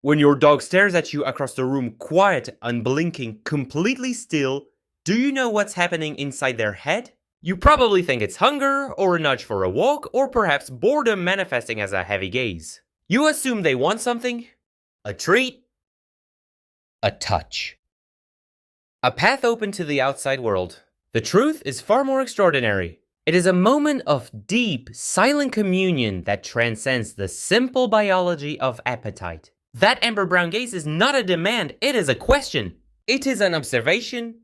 When your dog stares at you across the room, quiet, unblinking, completely still, do you know what's happening inside their head? You probably think it's hunger, or a nudge for a walk, or perhaps boredom manifesting as a heavy gaze. You assume they want something? A treat? A touch. A path open to the outside world. The truth is far more extraordinary. It is a moment of deep, silent communion that transcends the simple biology of appetite. That amber brown gaze is not a demand, it is a question. It is an observation.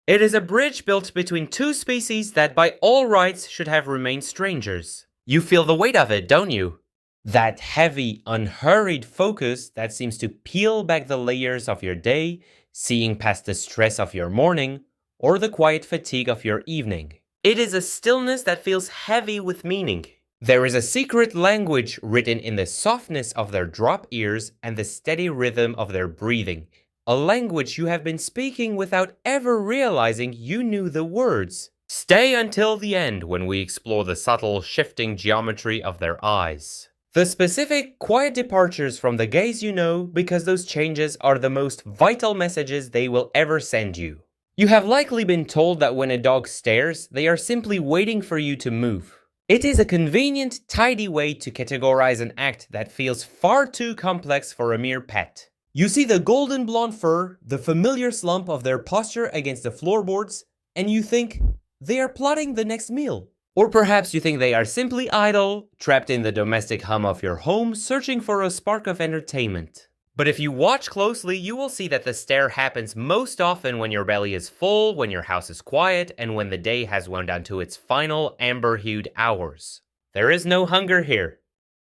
It is a bridge built between two species that by all rights should have remained strangers. You feel the weight of it, don't you? That heavy, unhurried focus that seems to peel back the layers of your day, seeing past the stress of your morning, or the quiet fatigue of your evening. It is a stillness that feels heavy with meaning. There is a secret language written in the softness of their drop ears and the steady rhythm of their breathing. A language you have been speaking without ever realizing you knew the words. Stay until the end when we explore the subtle, shifting geometry of their eyes. The specific, quiet departures from the gaze you know, because those changes are the most vital messages they will ever send you. You have likely been told that when a dog stares, they are simply waiting for you to move. It is a convenient, tidy way to categorize an act that feels far too complex for a mere pet. You see the golden blonde fur, the familiar slump of their posture against the floorboards, and you think, they are plotting the next meal. Or perhaps you think they are simply idle, trapped in the domestic hum of your home, searching for a spark of entertainment. But if you watch closely, you will see that the stare happens most often when your belly is full, when your house is quiet, and when the day has wound down to its final amber-hued hours. There is no hunger here.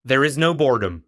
There is no boredom.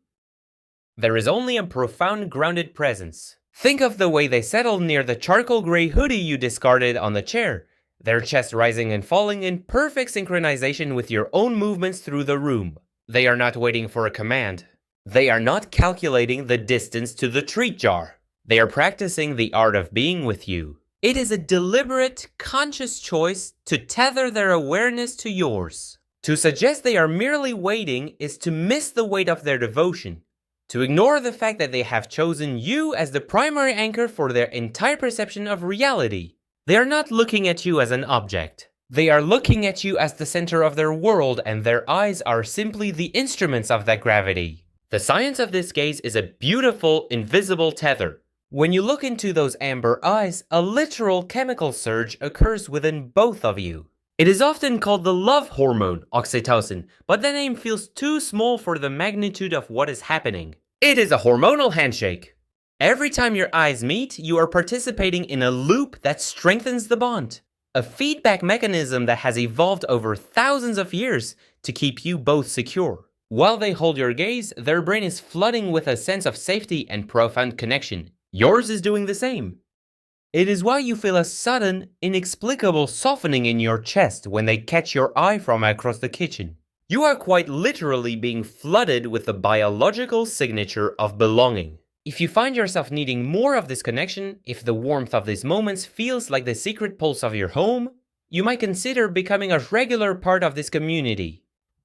There is only a profound grounded presence. Think of the way they settle near the charcoal gray hoodie you discarded on the chair, their chest rising and falling in perfect synchronization with your own movements through the room. They are not waiting for a command. They are not calculating the distance to the treat jar. They are practicing the art of being with you. It is a deliberate, conscious choice to tether their awareness to yours. To suggest they are merely waiting is to miss the weight of their devotion, to ignore the fact that they have chosen you as the primary anchor for their entire perception of reality. They are not looking at you as an object. They are looking at you as the center of their world, and their eyes are simply the instruments of that gravity. The science of this gaze is a beautiful, invisible tether. When you look into those amber eyes, a literal chemical surge occurs within both of you. It is often called the love hormone, oxytocin, but the name feels too small for the magnitude of what is happening. It is a hormonal handshake. Every time your eyes meet, you are participating in a loop that strengthens the bond. A feedback mechanism that has evolved over thousands of years to keep you both secure. While they hold your gaze, their brain is flooding with a sense of safety and profound connection. Yours is doing the same. It is why you feel a sudden, inexplicable softening in your chest when they catch your eye from across the kitchen. You are quite literally being flooded with the biological signature of belonging. If you find yourself needing more of this connection, if the warmth of these moments feels like the secret pulse of your home, you might consider becoming a regular part of this community.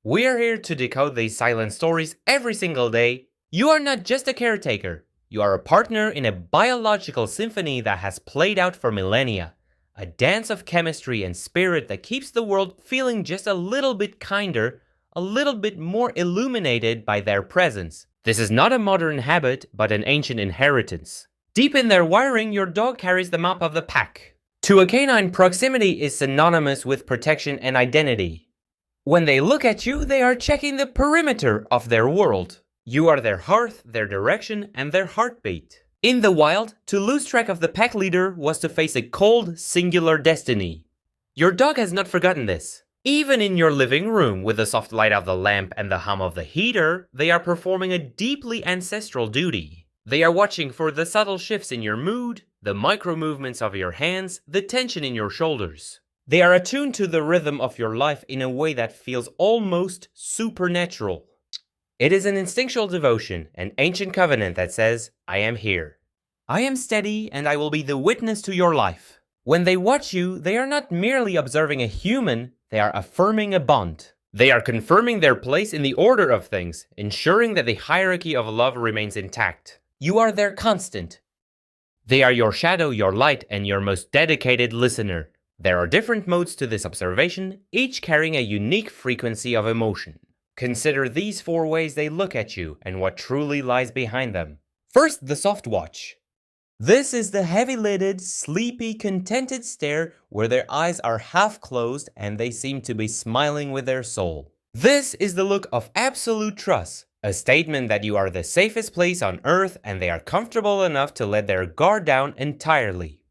We are here to decode these silent stories every single day. You are not just a caretaker. You are a partner in a biological symphony that has played out for millennia. A dance of chemistry and spirit that keeps the world feeling just a little bit kinder, a little bit more illuminated by their presence. This is not a modern habit, but an ancient inheritance. Deep in their wiring, your dog carries the map of the pack. To a canine, proximity is synonymous with protection and identity. When they look at you, they are checking the perimeter of their world. You are their hearth, their direction, and their heartbeat. In the wild, to lose track of the pack leader was to face a cold, singular destiny. Your dog has not forgotten this. Even in your living room, with the soft light of the lamp and the hum of the heater, they are performing a deeply ancestral duty. They are watching for the subtle shifts in your mood, the micro movements of your hands, the tension in your shoulders. They are attuned to the rhythm of your life in a way that feels almost supernatural. It is an instinctual devotion, an ancient covenant that says, I am here. I am steady and I will be the witness to your life. When they watch you, they are not merely observing a human, they are affirming a bond. They are confirming their place in the order of things, ensuring that the hierarchy of love remains intact. You are their constant. They are your shadow, your light, and your most dedicated listener. There are different modes to this observation, each carrying a unique frequency of emotion. Consider these 4 ways they look at you and what truly lies behind them. First, the soft watch. This is the heavy-lidded, sleepy, contented stare where their eyes are half closed and they seem to be smiling with their soul. This is the look of absolute trust, a statement that you are the safest place on earth and they are comfortable enough to let their guard down entirely.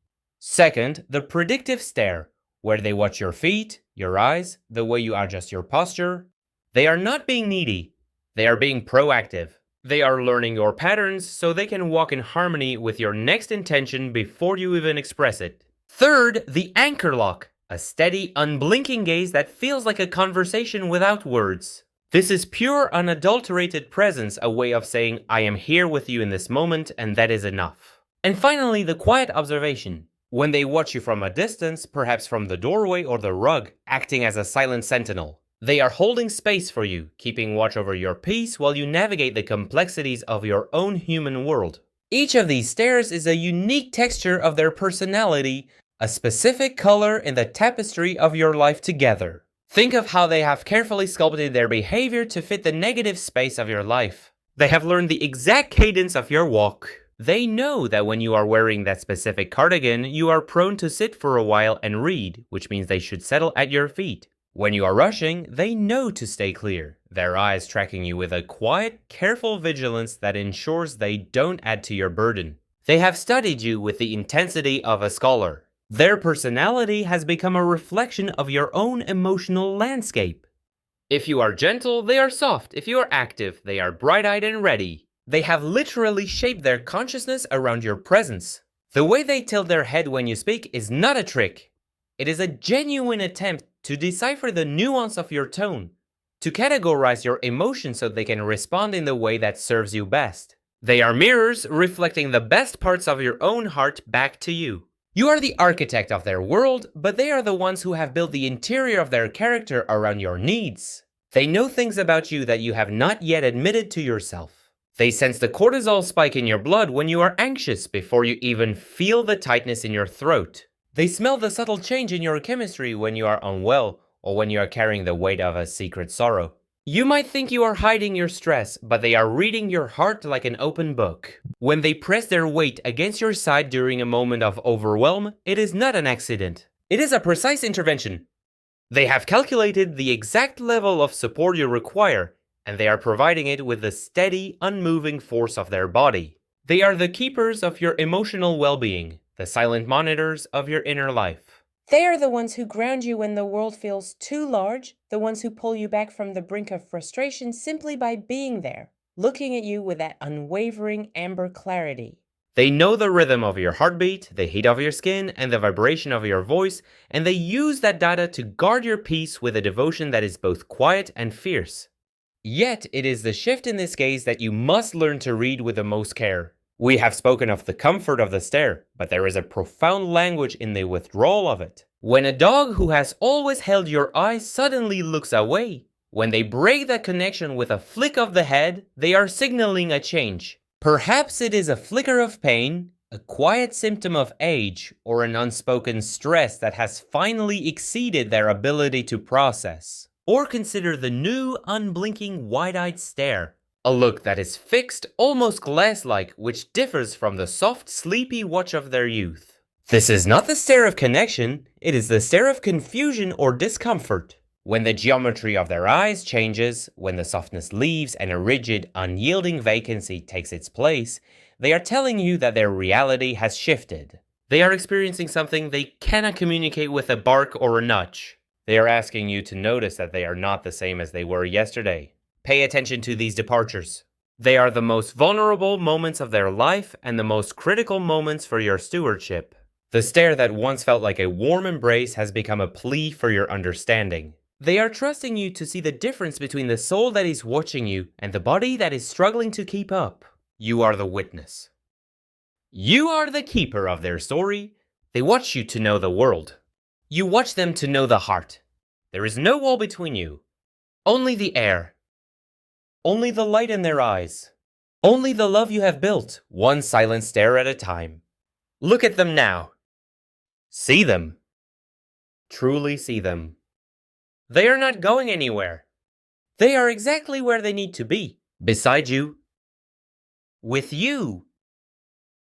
Second, the predictive stare, where they watch your feet, your eyes, the way you adjust your posture. They are not being needy, they are being proactive. They are learning your patterns so they can walk in harmony with your next intention before you even express it. Third, the anchor lock, a steady, unblinking gaze that feels like a conversation without words. This is pure, unadulterated presence, a way of saying, I am here with you in this moment and that is enough. And finally, the quiet observation. When they watch you from a distance, perhaps from the doorway or the rug, acting as a silent sentinel. They are holding space for you, keeping watch over your peace while you navigate the complexities of your own human world. Each of these stares is a unique texture of their personality, a specific color in the tapestry of your life together. Think of how they have carefully sculpted their behavior to fit the negative space of your life. They have learned the exact cadence of your walk. They know that when you are wearing that specific cardigan, you are prone to sit for a while and read, which means they should settle at your feet. When you are rushing, they know to stay clear, their eyes tracking you with a quiet, careful vigilance that ensures they don't add to your burden. They have studied you with the intensity of a scholar. Their personality has become a reflection of your own emotional landscape. If you are gentle, they are soft. If you are active, they are bright-eyed and ready. They have literally shaped their consciousness around your presence. The way they tilt their head when you speak is not a trick. It is a genuine attempt to decipher the nuance of your tone, to categorize your emotions so they can respond in the way that serves you best. They are mirrors reflecting the best parts of your own heart back to you. You are the architect of their world, but they are the ones who have built the interior of their character around your needs. They know things about you that you have not yet admitted to yourself. They sense the cortisol spike in your blood when you are anxious before you even feel the tightness in your throat. They smell the subtle change in your chemistry when you are unwell or when you are carrying the weight of a secret sorrow. You might think you are hiding your stress, but they are reading your heart like an open book. When they press their weight against your side during a moment of overwhelm, it is not an accident. It is a precise intervention. They have calculated the exact level of support you require, and they are providing it with the steady, unmoving force of their body. They are the keepers of your emotional well-being, the silent monitors of your inner life. They are the ones who ground you when the world feels too large, the ones who pull you back from the brink of frustration simply by being there, looking at you with that unwavering amber clarity. They know the rhythm of your heartbeat, the heat of your skin, and the vibration of your voice, and they use that data to guard your peace with a devotion that is both quiet and fierce. Yet, it is the shift in this gaze that you must learn to read with the most care. We have spoken of the comfort of the stare, but there is a profound language in the withdrawal of it. When a dog who has always held your eye suddenly looks away, when they break that connection with a flick of the head, they are signaling a change. Perhaps it is a flicker of pain, a quiet symptom of age, or an unspoken stress that has finally exceeded their ability to process. Or consider the new, unblinking, wide-eyed stare. A look that is fixed, almost glass-like, which differs from the soft, sleepy watch of their youth. This is not the stare of connection, it is the stare of confusion or discomfort. When the geometry of their eyes changes, when the softness leaves and a rigid, unyielding vacancy takes its place, they are telling you that their reality has shifted. They are experiencing something they cannot communicate with a bark or a nudge. They are asking you to notice that they are not the same as they were yesterday. Pay attention to these departures. They are the most vulnerable moments of their life and the most critical moments for your stewardship. The stare that once felt like a warm embrace has become a plea for your understanding. They are trusting you to see the difference between the soul that is watching you and the body that is struggling to keep up. You are the witness. You are the keeper of their story. They watch you to know the world. You watch them to know the heart. There is no wall between you. Only the air. Only the light in their eyes. Only the love you have built, one silent stare at a time. Look at them now. See them. Truly see them. They are not going anywhere. They are exactly where they need to be. Beside you. With you.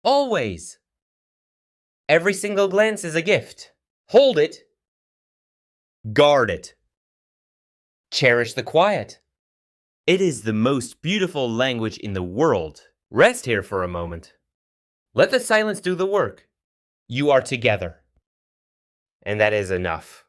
Always. Every single glance is a gift. Hold it. Guard it. Cherish the quiet. It is the most beautiful language in the world. Rest here for a moment. Let the silence do the work. You are together. And that is enough.